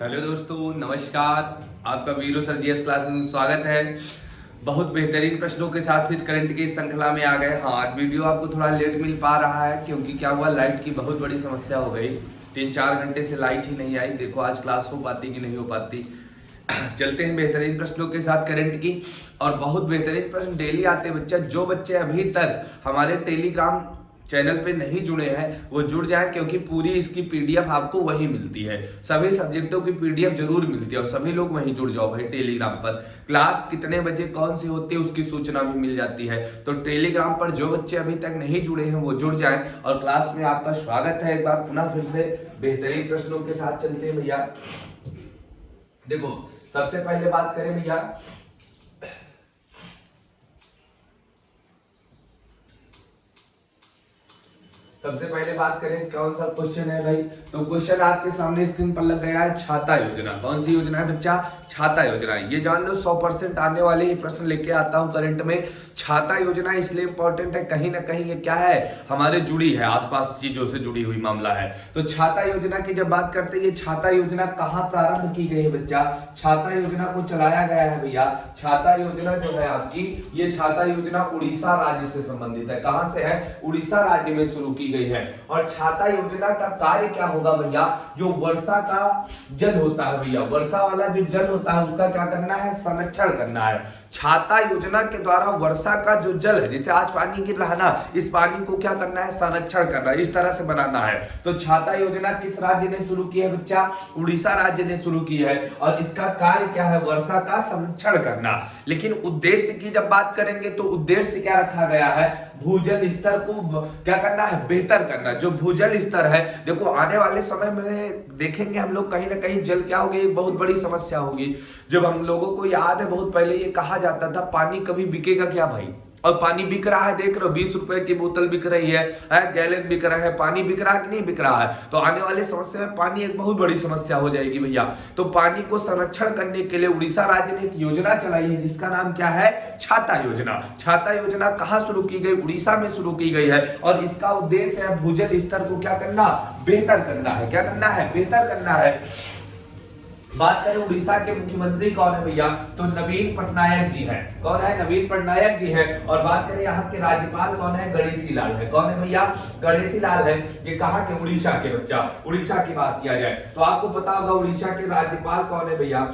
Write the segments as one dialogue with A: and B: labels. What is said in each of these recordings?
A: Hello दोस्तों, नमस्कार। आपका वीरो सर जीएस क्लासेस में स्वागत है। बहुत बेहतरीन प्रश्नों के साथ फिर करंट की श्रृंखला में आ गए। हाँ, वीडियो आपको थोड़ा लेट मिल पा रहा है क्योंकि क्या हुआ, लाइट की बहुत बड़ी समस्या हो गई। 3-4 घंटे से लाइट ही नहीं आई। देखो आज क्लास हो पाती कि नहीं हो पाती। चलते हैं बेहतरीन प्रश्नों के साथ करंट की। और बहुत बेहतरीन प्रश्न डेली आते हैं बच्चा। जो बच्चे अभी तक हमारे टेलीग्राम चैनल पे नहीं जुड़े हैं वो जुड़ जाएं, क्योंकि पूरी इसकी पीडीएफ आपको वहीं मिलती है। सभी सब्जेक्टों की पीडीएफ जरूर मिलती है और सभी लोग वहीं जुड़ जाओ भाई टेलीग्राम पर। क्लास कितने बजे कौन सी होती है उसकी सूचना भी मिल जाती है। तो टेलीग्राम पर जो बच्चे अभी तक नहीं जुड़े हैं वो जुड़ जाएं। और क्लास में आपका स्वागत है एक बार पुनः फिर से। बेहतरीन प्रश्नों के साथ चलते हैं भैया। देखो सबसे पहले बात करें भैया, सबसे पहले बात करें कौन सा क्वेश्चन है भाई। तो क्वेश्चन आपके सामने स्क्रीन पर लग गया है, छाता योजना। कौन सी योजना है बच्चा? छाता योजना। ये जान लो 100% आने वाले ही प्रश्न लेके आता हूं करंट में। छाता योजना इसलिए इंपॉर्टेंट है, कहीं ना कहीं ये क्या है, हमारे जुड़ी है, आसपास चीजों से जुड़ी हुई मामला है। तो छाता योजना की जब बात करते हैं, ये छाता योजना कहाँ प्रारंभ की गई है बच्चा? छाता योजना को चलाया गया है भैया। छाता योजना जो है आपकी, ये छाता योजना उड़ीसा राज्य से संबंधित है। कहां से है? उड़ीसा राज्य में शुरू की गई है। और छाता योजना का कार्य क्या होगा भैया? जो वर्षा का जल होता है भैया, वर्षा वाला जो जल होता है उसका क्या करना है? संरक्षण करना है। छाता योजना के द्वारा वर्षा का जो जल है, जैसे आज पानी गिर रहा है ना, इस पानी को क्या करना है? संरक्षण करना है, इस तरह से बनाना है। तो छाता योजना किस राज्य ने शुरू की है बच्चा? उड़ीसा राज्य ने शुरू की है। और इसका कार्य क्या है? वर्षा का संरक्षण करना। लेकिन उद्देश्य की जब बात करेंगे तो उद्देश्य क्या रखा गया है? भूजल स्तर को क्या करना है? बेहतर करना। जो भूजल स्तर है, देखो आने वाले समय में देखेंगे हम लोग कहीं ना कहीं जल क्या होगी, एक बहुत बड़ी समस्या होगी। जब हम लोगों को याद है बहुत पहले ये कहा जाता था पानी कभी बिकेगा क्या भाई, और पानी बिक रहा है। देख रहे हो 20 रुपए की बोतल बिक रही है, गैलन बिक रहा है। पानी बिक रहा है कि नहीं बिक रहा है? तो आने वाले समस्या में पानी एक बहुत बड़ी समस्या हो जाएगी भैया। तो पानी को संरक्षण करने के लिए उड़ीसा राज्य ने एक योजना चलाई है जिसका नाम क्या है? छाता योजना। छाता योजना कहां शुरू की गई? उड़ीसा में शुरू की गई है। और इसका उद्देश्य है भूजल स्तर को क्या करना? बेहतर करना है। क्या करना है? बेहतर करना है। बात करें उड़ीसा के मुख्यमंत्री कौन है भैया? तो नवीन पटनायक जी हैं। कौन है? नवीन पटनायक जी हैं। और बात करें यहाँ के राज्यपाल कौन है? गणेशी लाल है। कौन है भैया? गणेशी लाल है। ये कहाँ के? उड़ीसा के बच्चा। उड़ीसा की बात किया जाए तो आपको पता होगा उड़ीसा के राज्यपाल कौन है भैया?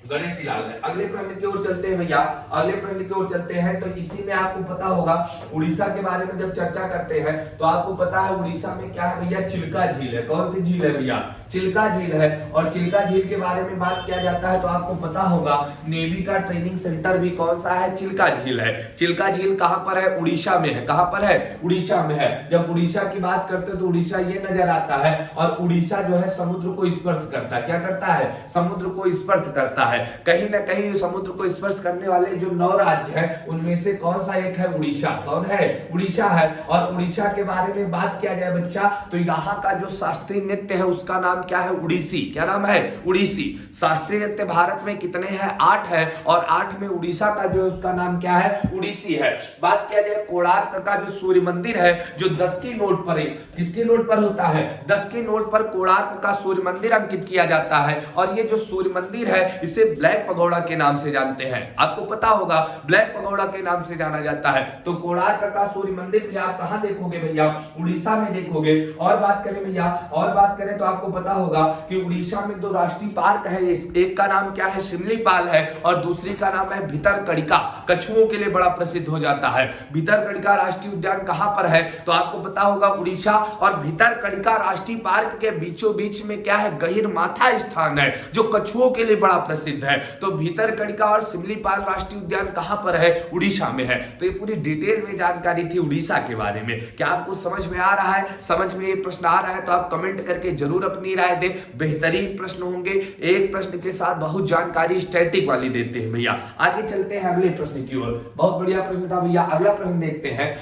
A: गणेशी लाल है। अगले प्रश्न की ओर चलते हैं भैया। अगले प्रश्न की ओर चलते हैं तो इसी में आपको पता होगा उड़ीसा के बारे में जब चर्चा करते हैं तो आपको पता है उड़ीसा में क्या है भैया? चिल्का झील है। कौन सी झील है भैया? चिल्का झील है। और चिल्का झील के बारे में बात किया जाता है तो आपको पता होगा नेवी का ट्रेनिंग सेंटर भी कौन सा है? चिल्का झील है। चिल्का झील कहां पर है? उड़ीसा में है। कहां पर है? उड़ीसा में है। जब उड़ीसा की बात करते हो तो उड़ीसा ये नजर आता है। और उड़ीसा जो है समुद्र को स्पर्श करता है। क्या करता है? समुद्र को स्पर्श करता है। कहीं ना कहीं समुद्र को स्पर्श करने वाले जो 9 राज्य हैं उनमें से कौन सा एक है? उड़ीसा। कौन है? उड़ीसा है। और उड़ीसा के बारे में बात किया जाए बच्चा तो यहाँ का जो शास्त्रीय नृत्य है उसका नाम क्या है? उड़ीसी। क्या नाम है? उड़ीसी। शास्त्रीय नृत्य भारत में कितने हैं? 8 है। और 8 में उड़ीसा का जो उसका नाम क्या है? उड़ीसी है। बात किया जाए कोणार्क का जो सूर्य मंदिर है जो 10 की नोट पर, किसकी नोट पर होता है? 10 की नोट पर कोणार्क का सूर्य मंदिर अंकित किया जाता है। और ये जो सूर्य मंदिर है इसे ब्लैक पगोड़ा के नाम से जानते हैं। आपको पता होगा ब्लैक पगोड़ा के नाम से जाना जाता है। तो कोणार्क का सूर्य मंदिर भी आप कहां देखोगे भैया? उड़ीसा में देखोगे। और बात करें भैया, और बात करें तो आपको पता होगा कि उड़ीसा में 2 राष्ट्रीय पार्क है। एक का नाम क्या है? शिमलीपाल है। और दूसरी का नाम है भितरकनिका। कछुओं के लिए बड़ा प्रसिद्ध हो जाता है। भितरकनिका राष्ट्रीय उद्यान कहां पर है? तो आपको पता होगा उड़ीसा और भितरकनिका राष्ट्रीय पार्क के बीचों बीच में क्या है? गहिरमाथा स्थान है जो कछुओं के लिए बड़ा प्रसिद्ध है। तो भितरकनिका और शिमलीपाल राष्ट्रीय उद्यान कहां पर है? उड़ीसा में है। तो ये पूरी डिटेल में जानकारी थी उड़ीसा के बारे में। क्या आपको समझ में आ रहा है? समझ में ये प्रश्न आ रहा है तो आप कमेंट करके जरूर अपनी राय दें। बेहतरीन प्रश्न होंगे, एक प्रश्न के साथ बहुत जानकारी स्टैटिक वाली देते हैं भैया। आगे चलते हैं अगले प्रश्न की ओर। बहुत बढ़िया प्रश्न था भैया। अगला प्रश्न देखते हैं।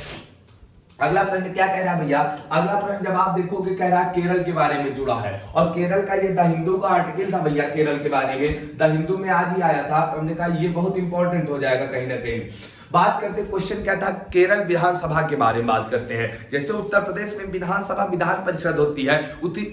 A: अगला प्रश्न क्या कह रहा है भैया? अगला प्रश्न जब आप देखोगे कह रहा है केरल के बारे में जुड़ा है। और केरल का ये द हिंदू का आर्टिकल था भैया केरल के बारे में। द हिंदू में आज ही आया था तो हमने कहा ये बहुत इंपॉर्टेंट हो जाएगा कहीं ना कहीं। बात करते क्वेश्चन क्या था, केरल विधानसभा के बारे में बात करते हैं। जैसे उत्तर प्रदेश में विधानसभा विधान परिषद होती है,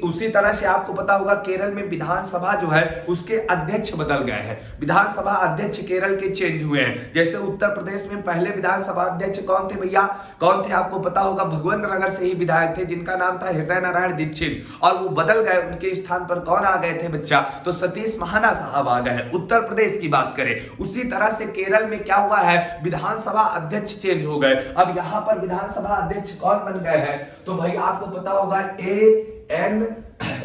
A: उसी तरह से आपको पता होगा केरल में विधानसभा जो है उसके अध्यक्ष बदल गए हैं। विधानसभा अध्यक्ष केरल के चेंज हुए हैं। जैसे उत्तर प्रदेश में पहले विधानसभा अध्यक्ष कौन थे भैया, कौन थे आपको पता होगा, भगवंत नगर से ही विधायक थे जिनका नाम था हृदय नारायण दीक्षित, और वो बदल गए। उनके स्थान पर कौन आ गए थे बच्चा, तो सतीश महाना साहब आ गए हैं। उत्तर प्रदेश की बात करें, उसी तरह से केरल में क्या हुआ है, विधानसभा अध्यक्ष चेंज हो गए। अब यहां पर विधानसभा अध्यक्ष कौन बन गए हैं, तो भाई आपको पता होगा AN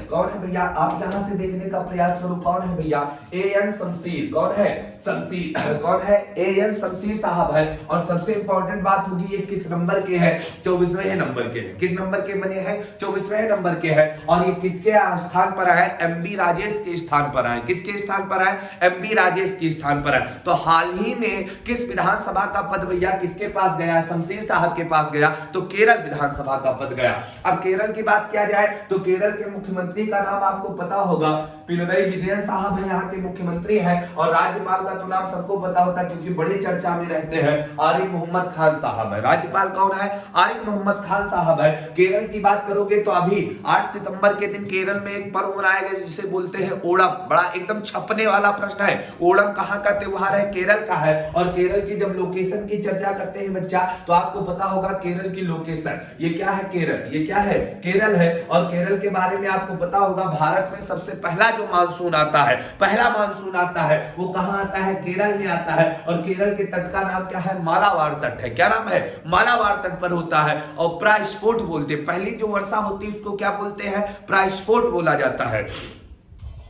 A: कौन है भैया, आप यहां से देखने का प्रयास करो, कौन है भैया, AN शमशीर। कौन है, शमशीर। कौन है, AN शमशीर साहब है। और सबसे इंपॉर्टेंट बात होगी ये किस नंबर के हैं, 24वें नंबर के हैं। किस नंबर के बने हैं, 24वें नंबर के हैं। और ये किसके स्थान पर आए, MB राजेश के स्थान पर आए। किसके स्थान पर आए, MB राजेश के स्थान पर आए। तो हाल ही में किस विधानसभा का पद भैया किसके पास गया, शमशीर साहब के पास गया, तो केरल विधानसभा का पद गया। अब केरल की बात किया जाए तो केरल के मुख्यमंत्री का नाम आपको पता होगा, पिनरई विजयन साहब है, यहाँ के मुख्यमंत्री हैं। और राज्यपाल का तो नाम सबको पता होता है क्योंकि बड़े चर्चा में रहते हैं, आरिफ मोहम्मद खान साहब है। राज्यपाल कौन है, आरिफ मोहम्मद खान साहब है। केरल की बात करोगे तो अभी 8 सितंबर के दिन केरल में एक पर्व मनाया गया जिसे बोलते हैं ओणम। बड़ा एकदम छपने वाला प्रश्न है, ओणम कहाँ का त्योहार है, केरल का है। और केरल की जब लोकेशन की चर्चा करते हैं बच्चा तो आपको पता होगा केरल की लोकेशन, ये क्या है, केरल, ये क्या है, केरल है। और केरल के बारे में आपको पता होगा भारत में सबसे पहला जो मानसून आता है, पहला मानसून आता है वो कहां आता है, केरल में आता है। और केरल के तट का नाम क्या है, मालाबार तट है। क्या नाम है, मालाबार तट पर होता है। और प्रायस्फोट बोलते, पहली जो वर्षा होती है उसको क्या बोलते हैं, प्रायस्फोट बोला जाता है।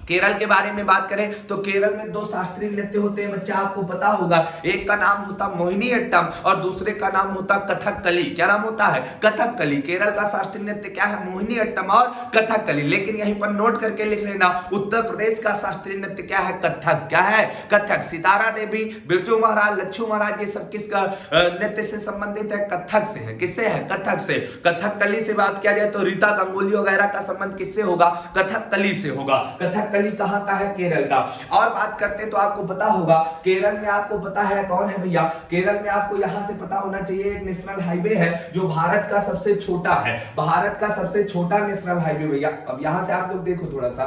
A: केरल के बारे में बात करें तो केरल में 2 शास्त्रीय नृत्य होते हैं बच्चा, आपको पता होगा। एक का नाम होता मोहिनीअट्टम और दूसरे का नाम होता कथकली। क्या नाम होता है, कथकली। केरल का शास्त्रीय नृत्य क्या है, मोहिनीअट्टम और कथकली। लेकिन यहीं पर नोट करके लिख लेना, उत्तर प्रदेश का शास्त्रीय नृत्य क्या है, कथक। क्या है, कथक। सितारा देवी, बिरजू महाराज, लच्छू महाराज, ये सब किसका नृत्य से संबंधित है, कथक से है। किससे है, कथक से। कथकली से बात किया जाए तो रीता गंगुली वगैरह का संबंध किससे होगा, कथकली से होगा। कथक कहां का है, केरल का। और बात करते तो आपको पता होगा केरल में, आपको पता है कौन है भैया, केरल में आपको यहां से पता होना चाहिए एक नेशनल हाईवे है जो भारत का सबसे छोटा है, भारत का सबसे छोटा नेशनल हाईवे भैया। अब यहां से आप लोग देखो थोड़ा सा,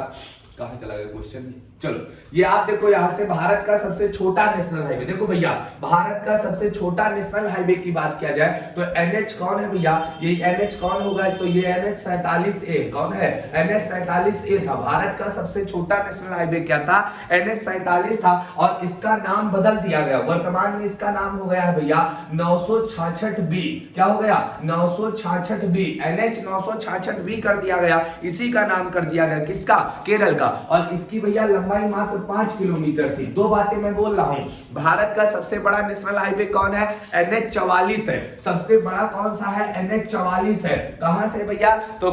A: कहां चला गया क्वेश्चन, चलो ये आप देखो यहां से भारत का सबसे छोटा नेशनल हाईवे, देखो भैया भारत का सबसे छोटा नेशनल हाईवे की बात किया जाए तो NH कौन है भैया, ये NH कौन होगा, तो ये NH 47A कौन है, NH 47A था। भारत का सबसे छोटा नेशनल हाईवे क्या था, NH 47 था। और इसका नाम बदल दिया गया, वर्तमान में इसका नाम हो गया है भैया 966B। क्या हो गया, 966B, NH 966B कर दिया गया। इसी का नाम कर दिया गया, किसका, केरल का। और इसकी भैया लंबाई मात्र 5 किलोमीटर थी। 2 बातें मैं बोल रहा हूं, भारत का सबसे बड़ा नेशनल हाईवे कौन है, NH 44 है। सबसे बड़ा कौन सा है, NH 44 है। कहां से भैया, तो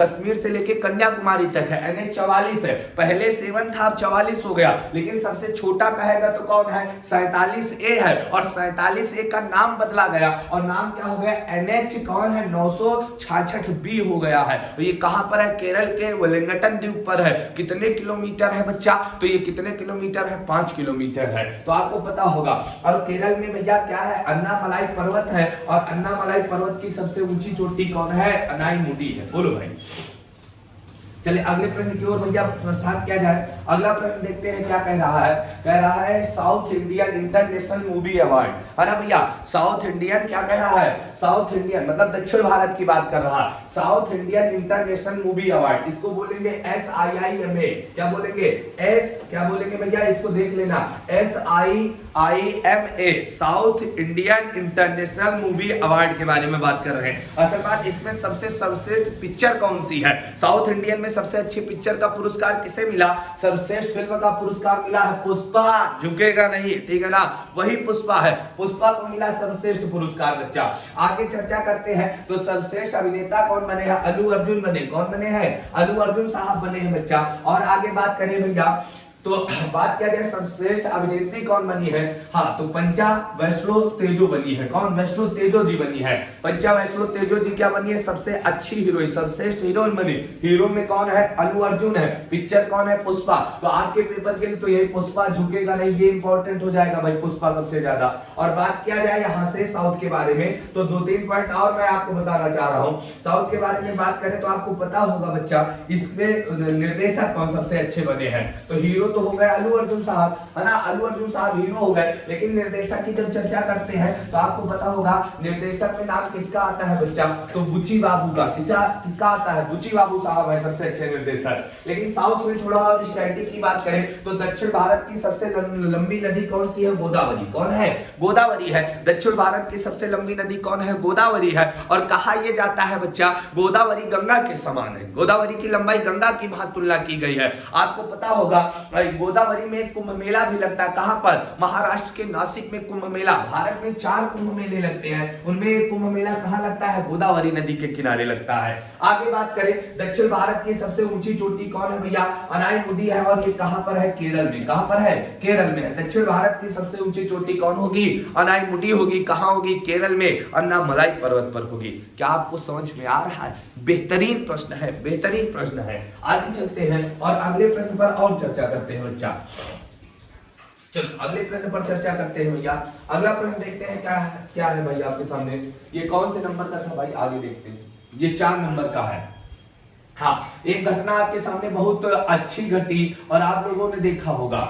A: कश्मीर से लेके कन्याकुमारी तक है, NH 44 है। पहले 7 था, अब 44 हो गया। लेकिन सबसे छोटा कहेगा तो कौन है, 47A है। और 47A का नाम बदला गया और नाम क्या हो गया, NH कौन है, 966B हो गया है। तो ये कहां पर है, केरल के वेलिंगटन द्वीप पर है। कितने किलोमीटर है बच्चा, तो ये कितने किलोमीटर है, 5 किलोमीटर है। तो आपको पता होगा। और केरल में भैया क्या है, अन्नामलाई पर्वत है। और अन्नामलाई पर्वत की सबसे ऊंची चोटी कौन है, अनाईमुडी है। बोलो भाई। चलिए अगले प्रश्न की ओर भैया प्रस्थान किया जाए। अगला प्रश्न देखते हैं क्या कह रहा है, कह रहा है south Indian international movie award, है ना भैया। साउथ इंडियन क्या कह रहा है, साउथ इंडियन मतलब दक्षिण भारत की बात कर रहा है। South Indian international movie award, इसको बोलेंगे SIIMA। क्या बोलेंगे, क्या बोलेंगे भैया, इसको देख लेना, SIIMA, south Indian international movie award के बारे में बात कर रहे हैं। असल बात इसमें सबसे सर्वश्रेष्ठ पिक्चर कौन सी है, साउथ इंडियन में सबसे अच्छी पिक्चर का पुरस्कार किसे मिला, सर्वश्रेष्ठ फिल्म का पुरस्कार मिला है पुष्पा, झुकेगा नहीं, ठीक है ना, वही पुष्पा है। पुष्पा को मिला सर्वश्रेष्ठ पुरस्कार बच्चा। आगे चर्चा करते हैं तो सर्वश्रेष्ठ अभिनेता कौन बने हैं, अल्लू अर्जुन बने। कौन बने हैं, अल्लू अर्जुन साहब बने हैं बच्चा। और आगे बात करें भैया तो बात किया जाए सर्वश्रेष्ठ अभिनेत्री कौन बनी है, हाँ तो पंचा वैष्णो तेजो बनी है। कौन? वैष्णो तेजो जी बनी है। पंचा वैष्णो तेजो जी क्या बनी है? सबसे अच्छी हीरोइन, सर्वश्रेष्ठ हीरोइन बनी। हीरो में कौन है? अल्लू अर्जुन है। पिक्चर कौन है? पुष्पा। तो आपके पेपर के लिए तो यही पुष्पा झुकेगा नहीं, ये इंपॉर्टेंट हो जाएगा भाई, पुष्पा सबसे ज्यादा। और बात किया जाए यहाँ से साउथ के बारे में तो 2-3 पॉइंट और मैं आपको बताना चाह रहा हूँ। साउथ के बारे में बात करें तो आपको पता होगा बच्चा, इसमें निर्देशक कौन सबसे अच्छे बने हैं। तो हीरो तो हो गए अल्लू अर्जुन साहब, है ना, अल्लू अर्जुन साहब हीरो हो गए। लेकिन निर्देशक की जब चर्चा करते हैं तो आपको पता होगा निर्देशक में नाम किसका आता है बच्चा? तो बुच्ची बाबू का। किसका आता है? बुच्ची बाबू साहब है सबसे अच्छे निर्देशक। लेकिन साउथ में थोड़ा और स्टैटिक की बात करें तो दक्षिण भारत की सबसे लंबी नदी कौन सी है? गोदावरी। कौन है? गोदावरी है। दक्षिण भारत की सबसे लंबी नदी कौन है? गोदावरी है। और कहा यह जाता है बच्चा गोदावरी गंगा के समान है। गोदावरी की लंबाई गंगा की भांति तुलना की गई है। आपको पता होगा गोदावरी में कुंभ मेला भी लगता है। कहां पर? महाराष्ट्र के नासिक में कुंभ मेला। भारत में 4 कुंभ मेले लगते हैं, उनमें एक कुंभ मेला कहां लगता है? गोदावरी नदी के किनारे लगता है। आगे बात करें दक्षिण भारत की सबसे ऊंची चोटी कौन है भैया? अनायमुडी है। और ये कहां पर है? केरल में। कहां पर है? केरल में। दक्षिण भारत की सबसे ऊंची चोटी कौन होगी? अनायमुडी होगी। कहां होगी? केरल में, अन्नामलाई पर्वत पर होगी। क्या आपको समझ में आ रहा है? बेहतरीन प्रश्न है, बेहतरीन प्रश्न है। आगे चलते हैं और अगले प्रश्न पर और चर्चा करते हैं बच्चा। चलो अगले प्रश्न पर चर्चा करते हैं भैया। अगला प्रश्न देखते हैं क्या है भाई आपके सामने। ये कौन से नंबर का था भाई? आगे देखते हैं। ये 4 नंबर का है। हाँ, एक घटना आपके सामने बहुत अच्छी घटी और आप लोगों ने देखा होगा।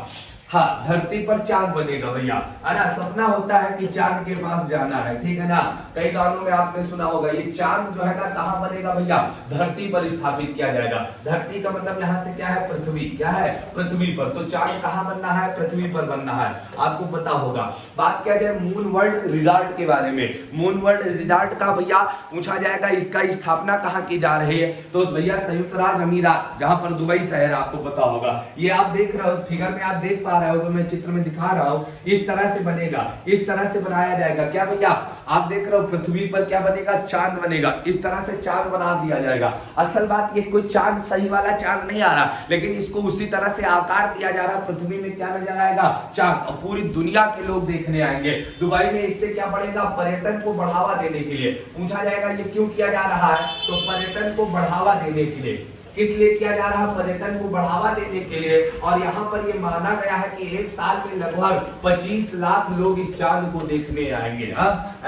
A: हाँ, धरती पर चांद बनेगा भैया, है ना। सपना होता है कि चांद के पास जाना है, ठीक है ना। कई गानों में आपने सुना होगा। ये चांद जो है ना कहाँ बनेगा भैया? धरती पर स्थापित किया जाएगा। धरती का मतलब यहाँ से क्या है? पृथ्वी। क्या है? पृथ्वी पर। तो चांद कहाँ बनना है? पृथ्वी पर बनना है, आपको पता होगा। बात किया जाए मून वर्ल्ड रिजॉर्ट के बारे में। मून वर्ल्ड रिजॉर्ट का भैया पूछा जाएगा इसका स्थापना कहाँ की जा रही है? तो भैया संयुक्त राज्य अमीरात, जहां पर दुबई शहर, आपको पता होगा। ये आप देख रहे हो फिगर में, आप देख पा रहे हो तो मैं चित्र में दिखा रहा हूं। इस तरह से बनेगा, इस तरह से बनाया जाएगा। क्या भैया? आप देख रहे हो पृथ्वी पर क्या बनेगा? चांद बनेगा। इस तरह से चांद बना दिया जाएगा। असल बात ये कोई चांद सही वाला चांद नहीं आ रहा, लेकिन इसको उसी तरह से आकार दिया जा रहा। पृथ्वी में क्या नजर आएगा? चांद। और पूरी दुनिया के लोग देखने आएंगे दुबई में। इससे क्या बढ़ेगा? पर्यटन को बढ़ावा देने के लिए। पूछा जाएगा ये क्यों किया जा रहा है? तो पर्यटन को बढ़ावा देने के लिए। किस लिए किया जा रहा है? पर्यटन को बढ़ावा देने के लिए। और यहाँ पर ये माना गया है कि एक साल में लगभग 25 लाख लोग इस चांद को देखने आएंगे।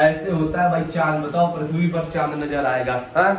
A: ऐसे होता है भाई चांद। बताओ पृथ्वी पर चांद नजर आएगा।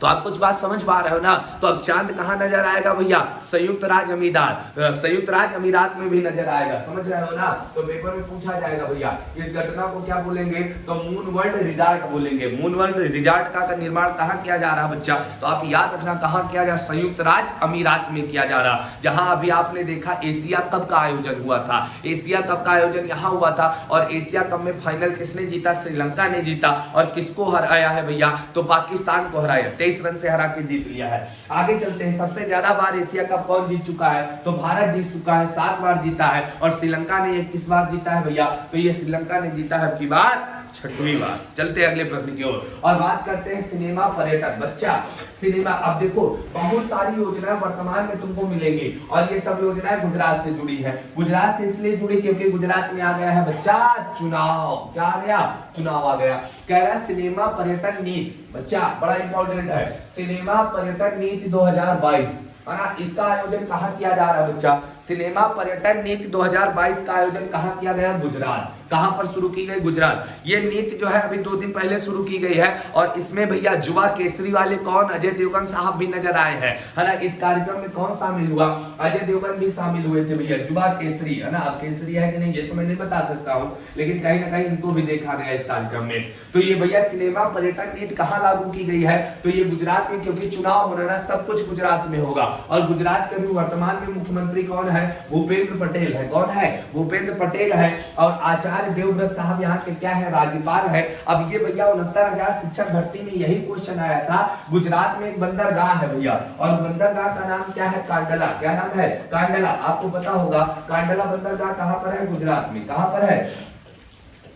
A: तो आप कुछ बात समझ पा रहे हो ना। तो अब चांद कहां नजर आएगा भैया? संयुक्त राज्य अमीरात। संयुक्त राज्य अमीरात में भी नजर आएगा, समझ रहे हो ना। तो पेपर में पूछा जाएगा भैया इस घटना को क्या बोलेंगे? तो मून वर्ल्ड रिजॉर्ट बोलेंगे। मून वर्ल्ड रिजॉर्ट का निर्माण कहां किया जा रहा बच्चा? तो आप याद रखना कहां किया जा रहा? संयुक्त राज्य अमीरात में किया जा रहा। जहां अभी आपने देखा एशिया कप का आयोजन हुआ था। एशिया कप का आयोजन यहाँ हुआ था और एशिया कप में फाइनल किसने जीता? श्रीलंका ने जीता। और किसको हराया है भैया? तो पाकिस्तान को हराया। 23 रन से हरा के जीत लिया है। आगे चलते हैं। सबसे ज्यादा बार एशिया कप कौन जीत चुका है? तो भारत जीत चुका है, 7 बार जीता है। और श्रीलंका ने ये किस बार जीता है भैया? तो ये श्रीलंका ने जीता है की बार 6वीं बार। चलते हैं अगले प्रश्न की ओर और बात करते हैं सिनेमा पर्यटन। बच्चा सिनेमा, अब देखो बहुत सारी योजनाएं वर्तमान में तुमको मिलेंगी और ये सब योजनाएं गुजरात से जुड़ी है। गुजरात से इसलिए जुड़ी क्योंकि गुजरात में आ गया है बच्चा चुनाव। क्या आ गया? चुनाव आ गया। कह रहा है सिनेमा पर्यटन नीति, बच्चा बड़ा इंपॉर्टेंट है। सिनेमा पर्यटन नीति 2022, है ना। इसका आयोजन कहाँ किया जा रहा है बच्चा? सिनेमा पर्यटन नीति 2022 का आयोजन कहाँ किया गया? गुजरात। कहां पर शुरू की गई? गुजरात। ये नीति जो है अभी 2 दिन पहले शुरू की गई है और इसमें भैया युवा केसरी वाले कौन? अजय देवगन साहब भी नजर आए हैं, है ना। इस कार्यक्रम में कौन शामिल हुआ? अजय देवगन भी शामिल हुए थे भैया। युवा केसरी, है ना। अब केसरी है कि नहीं ये तो मैं नहीं बता सकता हूँ, लेकिन कहीं ना कहीं इनको भी देखा गया इस कार्यक्रम में। तो ये भैया सिनेमा पर्यटन नीति कहाँ लागू की गई है? तो ये गुजरात में, क्योंकि चुनाव होना ना, सब कुछ गुजरात में होगा। और गुजरात के भी वर्तमान में मुख्यमंत्री कौन है? भूपेंद्र पटेल है। कौन है? भूपेंद्र पटेल है। और आचार्य देवव्रत साहब यहाँ के क्या है? राज्यपाल है। अब ये भैया 69,000 शिक्षक भर्ती में यही क्वेश्चन आया था। गुजरात में एक बंदरगाह है भैया और बंदरगाह का नाम क्या है? कांडला। क्या नाम है? कांडला। आपको पता होगा कांडला बंदरगाह कहाँ पर है? गुजरात में। कहाँ पर है?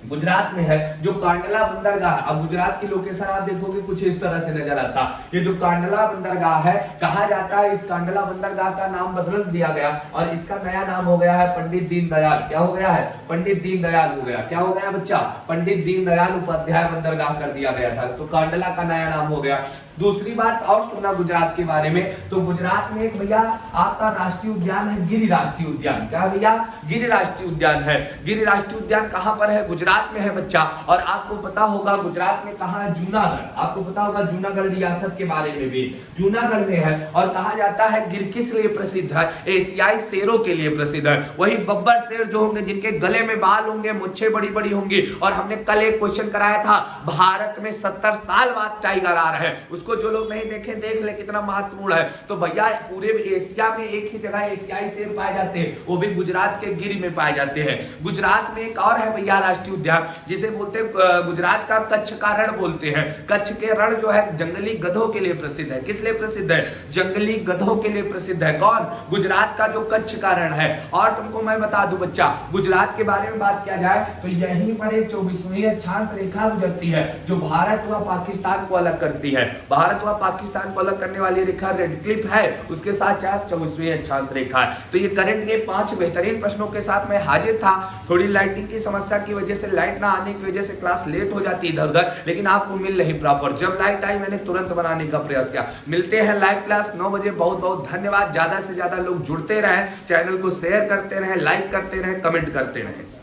A: गुजरात में है जो कांडला बंदरगाह। अब गुजरात की लोकेशन आप देखोगे कुछ इस तरह से नजर आता। ये जो कांडला बंदरगाह है, कहा जाता है इस कांडला बंदरगाह का नाम बदल दिया गया और इसका नया नाम हो गया है पंडित दीनदयाल। क्या हो गया है? पंडित दीनदयाल हो गया। क्या हो गया बच्चा? पंडित दीनदयाल उपाध्याय बंदरगाह कर दिया गया था, तो कांडला का नया नाम हो गया। दूसरी बात और सुनना गुजरात के बारे में, तो गुजरात में एक भैया आपका राष्ट्रीय उद्यान है गिरि राष्ट्रीय उद्यान। क्या भैया? गिरि राष्ट्रीय उद्यान है। गिरि राष्ट्रीय उद्यान कहां पर है? गुजरात में है बच्चा। और आपको पता होगा गुजरात में कहां है? जूनागढ़। आपको पता होगा जूनागढ़ रियासत के बारे में भी, जूनागढ़ में है। और कहा जाता है गिर किस लिए प्रसिद्ध है? एशियाई शेरों के लिए प्रसिद्ध है। वही बब्बर शेर जो होंगे, जिनके गले में बाल होंगे, मुच्छें बड़ी बड़ी होंगी। और हमने कल एक क्वेश्चन कराया था, भारत में 70 साल बाद टाइगर आ रहा है, उसको जो लोग नहीं देखे देख ले, कितना महत्वपूर्ण है। तो भैया पूरे एशिया में एक ही जगह एशियाई शेर पाए जाते हैं, वो भी गुजरात के गिर में पाए जाते हैं। गुजरात में एक और है भैया राष्ट्रीय उद्यान, जिसे बोलते हैं गुजरात का कच्छ का रण बोलते हैं। कच्छ के रण जो है जंगली गधों के लिए प्रसिद्ध है। किस लिए प्रसिद्ध है? जंगली गधों के लिए प्रसिद्ध है। कौन? गुजरात का जो कच्छ का रण है। और तुमको मैं बता दूं बच्चा, गुजरात के बारे में बात किया जाए तो यहीं पर एक 24वीं अक्षांश रेखा गुजरती है, जो भारत व पाकिस्तान को अलग करती है। भारत व पाकिस्तान को अलग करने वाली रेखा रेड क्लिफ है, उसके साथ 24वीं अक्षांश रेखा है। तो ये करंट के 5 बेहतरीन प्रश्नों के साथ मैं हाजिर था। थोड़ी लाइटिंग की समस्या की वजह से, लाइट ना आने की वजह से क्लास लेट हो जाती इधर उधर, लेकिन आपको मिल रही प्रॉपर। जब लाइट आई मैंने तुरंत बनाने का प्रयास किया। मिलते हैं लाइव क्लास 9 बजे। बहुत बहुत धन्यवाद। ज्यादा से ज्यादा लोग जुड़ते रहें, चैनल को शेयर करते रहें, लाइक करते रहें, कमेंट करते रहें।